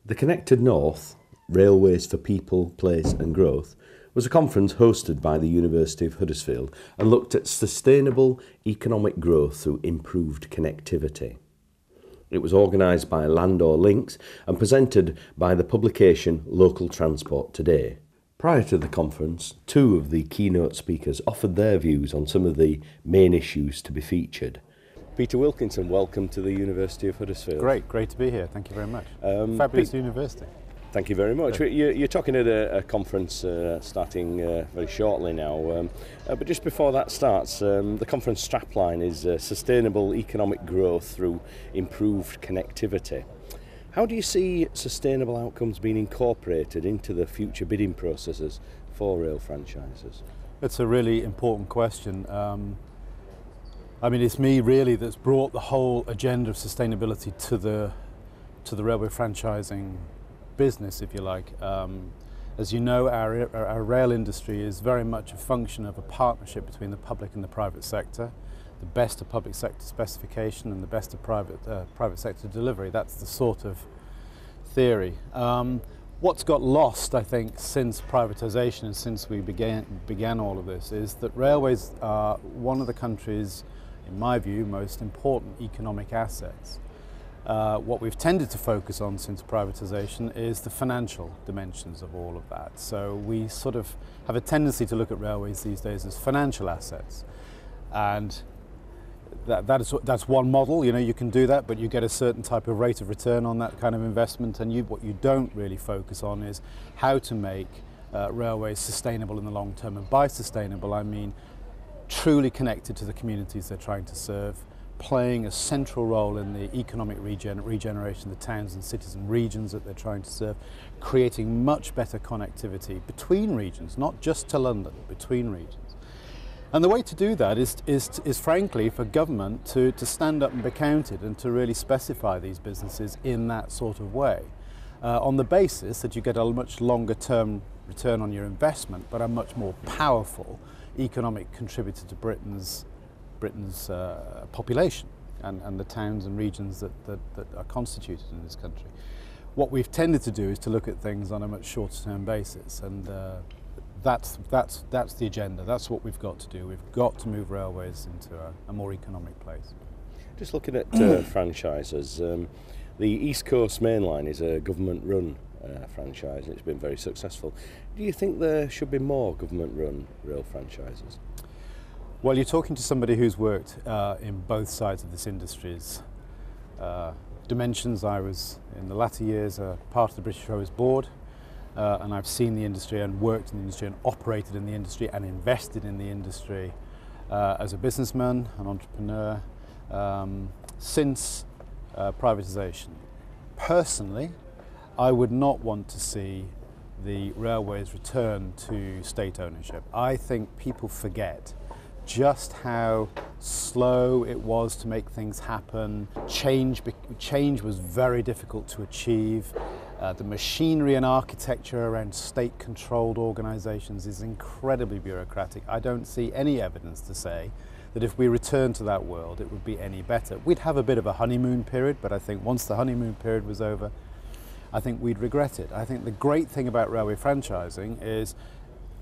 The Connected North, Railways for People, Place and Growth, was a conference hosted by the University of Huddersfield and looked at sustainable economic growth through improved connectivity. It was organised by Landor LINKS and presented by the publication Local Transport Today. Prior to the conference, two of the keynote speakers offered their views on some of the main issues to be featured. Peter Wilkinson, welcome to the University of Huddersfield. Great to be here. Thank you very much. Fabulous university. Thank you very much. You're talking at a conference starting very shortly now, but just before that starts, the conference strapline is Sustainable Economic Growth through Improved Connectivity. How do you see sustainable outcomes being incorporated into the future bidding processes for rail franchises? It's a really important question. I mean, it's me really that's brought the whole agenda of sustainability to the railway franchising business, if you like. As you know, our rail industry is very much a function of a partnership between the public and the private sector. The best of public sector specification and the best of private sector delivery. That's the sort of theory. What's got lost, I think, since privatisation and since we began all of this is that railways are one of the country's, in my view, most important economic assets. What we've tended to focus on since privatisation is the financial dimensions of all of that. So we sort of have a tendency to look at railways these days as financial assets. And that's one model, you know, you can do that, but you get a certain type of rate of return on that kind of investment, and what you don't really focus on is how to make railways sustainable in the long term. And by sustainable, I mean truly connected to the communities they're trying to serve, playing a central role in the economic regeneration of the towns and cities and regions that they're trying to serve, creating much better connectivity between regions, not just to London, between regions. And the way to do that is frankly for government to stand up and be counted and to really specify these businesses in that sort of way, on the basis that you get a much longer term return on your investment, but a much more powerful economic contributor to Britain's population and the towns and regions that are constituted in this country. What we've tended to do is to look at things on a much shorter term basis, and that's the agenda. That's what we've got to do. We've got to move railways into a more economic place. Just looking at franchises, the East Coast Main Line is a government-run franchise, and it's been very successful. Do you think there should be more government-run rail franchises? Well, you're talking to somebody who's worked in both sides of this industry's dimensions. I was, in the latter years, part of the British Railways Board, and I've seen the industry and worked in the industry and operated in the industry and invested in the industry as a businessman, an entrepreneur, since privatisation. Personally, I would not want to see the railways return to state ownership. I think people forget just how slow it was to make things happen. Change was very difficult to achieve. The machinery and architecture around state-controlled organisations is incredibly bureaucratic. I don't see any evidence to say that if we return to that world it would be any better. We'd have a bit of a honeymoon period, but I think once the honeymoon period was over, I think we'd regret it. I think the great thing about railway franchising is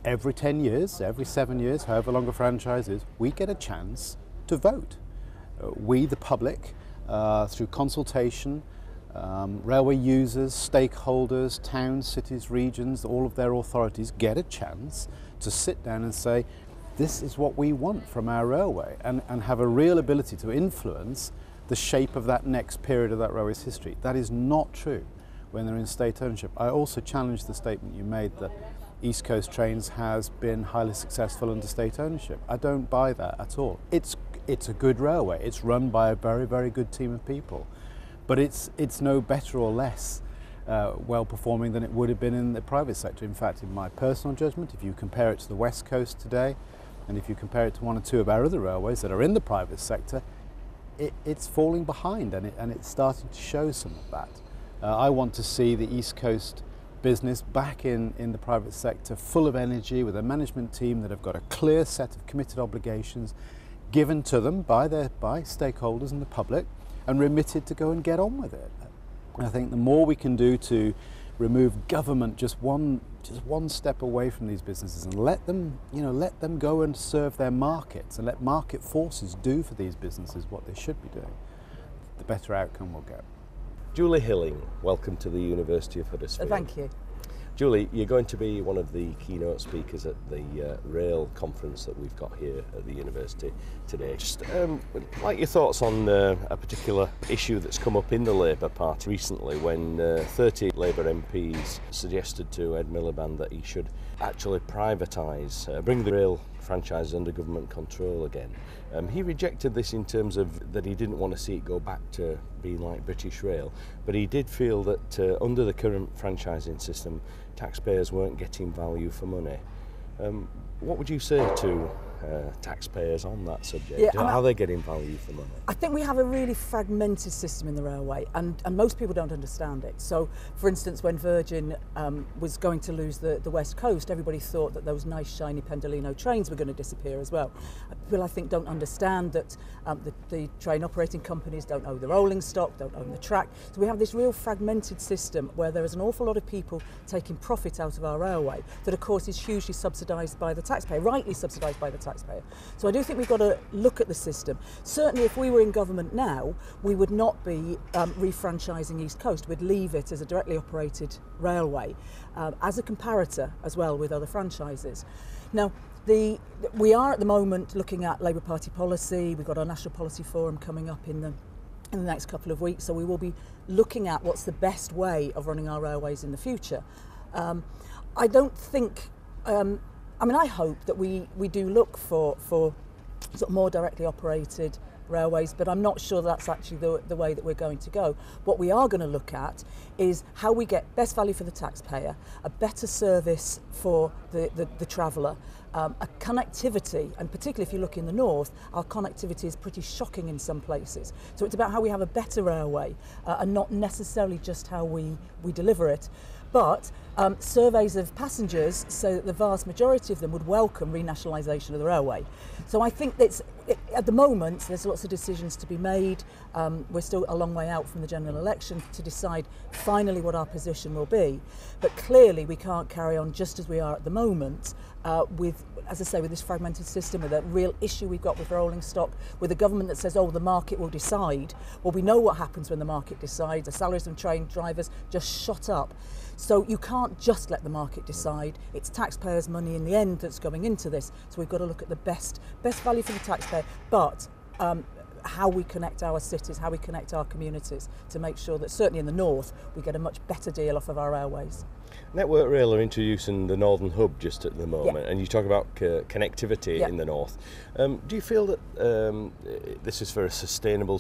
every 10 years, every 7 years, however long a franchise is, we get a chance to vote. We, the public, through consultation, railway users, stakeholders, towns, cities, regions, all of their authorities get a chance to sit down and say, this is what we want from our railway, and have a real ability to influence the shape of that next period of that railway's history. That is not true when they're in state ownership. I also challenge the statement you made that East Coast Trains has been highly successful under state ownership. I don't buy that at all. It's a good railway. It's run by a very, very good team of people. But it's no better or less well performing than it would have been in the private sector. In fact, in my personal judgment, if you compare it to the West Coast today, and if you compare it to one or two of our other railways that are in the private sector, it's falling behind, and it's starting to show some of that. I want to see the East Coast business back in the private sector, full of energy, with a management team that have got a clear set of committed obligations given to them by stakeholders and the public, and remitted to go and get on with it. I think the more we can do to remove government just one step away from these businesses and let them go and serve their markets and let market forces do for these businesses what they should be doing, the better outcome we'll get. Julie Hilling, welcome to the University of Huddersfield. Thank you. Julie, you're going to be one of the keynote speakers at the rail conference that we've got here at the university today. Just like your thoughts on a particular issue that's come up in the Labour Party recently when 30 Labour MPs suggested to Ed Miliband that he should actually privatise, bring the rail franchise under government control again. He rejected this in terms of that he didn't want to see it go back to being like British Rail, but he did feel that under the current franchising system, taxpayers weren't getting value for money. What would you say to taxpayers on that subject? Yeah, Are they getting value for money? I think we have a really fragmented system in the railway, and most people don't understand it. So, for instance, when Virgin was going to lose the West Coast, everybody thought that those nice shiny Pendolino trains were going to disappear as well. People, I think, don't understand that the train operating companies don't own the rolling stock, don't own the track. So we have this real fragmented system where there is an awful lot of people taking profit out of our railway that, of course, is hugely subsidised by the taxpayer, rightly subsidised by the taxpayer. So I do think we've got to look at the system. Certainly if we were in government now, we would not be refranchising East Coast. We'd leave it as a directly operated railway as a comparator as well with other franchises. Now, we are at the moment looking at Labour Party policy. We've got our National Policy Forum coming up in the next couple of weeks, so we will be looking at what's the best way of running our railways in the future. I don't think I hope that we do look for sort of more directly operated railways, but I'm not sure that's actually the way that we're going to go. What we are going to look at is how we get best value for the taxpayer, a better service for the traveller, a connectivity, and particularly if you look in the north, our connectivity is pretty shocking in some places. So it's about how we have a better railway and not necessarily just how we deliver it. But surveys of passengers say that the vast majority of them would welcome renationalisation of the railway. So I think at the moment there's lots of decisions to be made. We're still a long way out from the general election to decide finally what our position will be. But clearly we can't carry on just as we are at the moment with, as I say, with this fragmented system, with a real issue we've got with rolling stock, with a government that says, oh, the market will decide. Well, we know what happens when the market decides. The salaries of train drivers just shot up. So you can't just let the market decide. It's taxpayers' money in the end that's going into this. So we've got to look at the best value for the taxpayer, but how we connect our cities, how we connect our communities to make sure that certainly in the north we get a much better deal off of our railways. Network Rail are introducing the Northern Hub just at the moment, and you talk about connectivity in the north. Do you feel that this is for a sustainable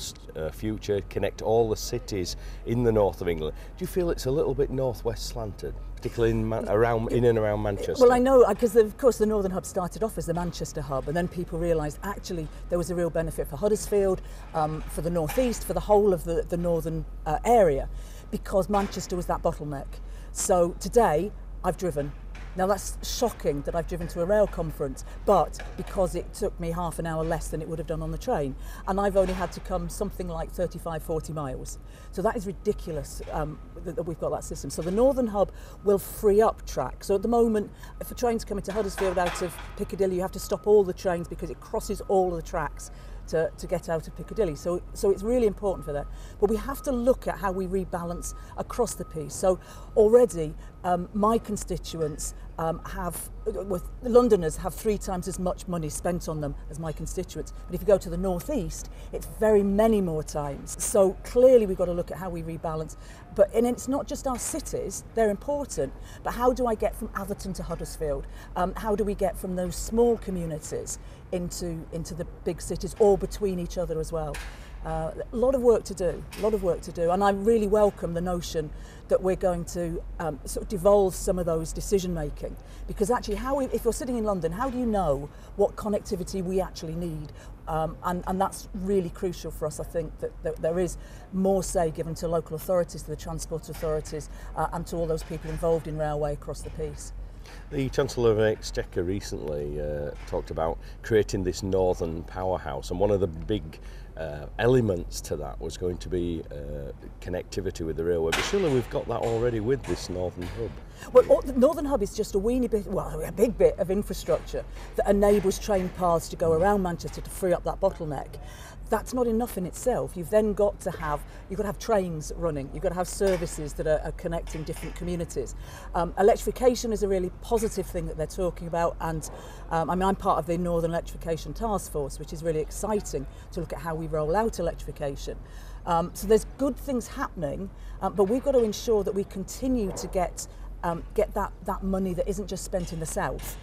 future, connect all the cities in the north of England? Do you feel it's a little bit northwest slanted, particularly in and around Manchester? Well, I know, because of course the Northern Hub started off as the Manchester Hub, and then people realised actually there was a real benefit for Huddersfield, for the North East, for the whole of the northern area, because Manchester was that bottleneck. So today I've driven. Now that's shocking that I've driven to a rail conference, but because it took me half an hour less than it would have done on the train, and I've only had to come something like 35-40 miles. So that is ridiculous that we've got that system. So the Northern Hub will free up track. So at the moment, if a train's coming to Huddersfield out of Piccadilly, you have to stop all the trains because it crosses all of the tracks to get out of Piccadilly. So it's really important for that. But we have to look at how we rebalance across the piece. So already my constituents Londoners have 3 times as much money spent on them as my constituents. But if you go to the North East, it's very many more times. So clearly we've got to look at how we rebalance. And it's not just our cities, they're important, but how do I get from Atherton to Huddersfield? How do we get from those small communities into the big cities, or between each other as well? A lot of work to do, and I really welcome the notion that we're going to sort of devolve some of those decision making, because actually if you're sitting in London, how do you know what connectivity we actually need? And that's really crucial for us. I think that there is more say given to local authorities, to the transport authorities, and to all those people involved in railway across the piece. The Chancellor of Exchequer recently talked about creating this northern powerhouse, and one of the big elements to that was going to be connectivity with the railway, but surely we've got that already with this Northern Hub. Well, the Northern Hub is just a weeny bit, well, a big bit of infrastructure that enables train paths to go around Manchester to free up that bottleneck. That's not enough in itself. You've then got to have trains running. You've got to have services that are connecting different communities. Electrification is a really positive thing that they're talking about, and I'm part of the Northern Electrification Task Force, which is really exciting to look at how we roll out electrification. So there's good things happening, but we've got to ensure that we continue to get that money that isn't just spent in the south.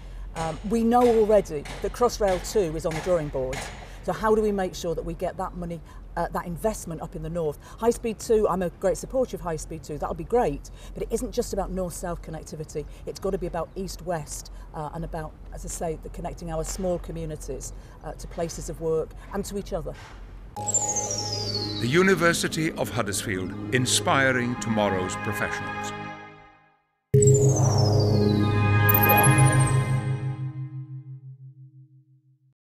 We know already that Crossrail 2 is on the drawing board. So how do we make sure that we get that money, that investment up in the north? High Speed 2, I'm a great supporter of High Speed 2, that'll be great, but it isn't just about north-south connectivity, it's got to be about east-west and about, as I say, connecting our small communities to places of work and to each other. The University of Huddersfield, inspiring tomorrow's professionals.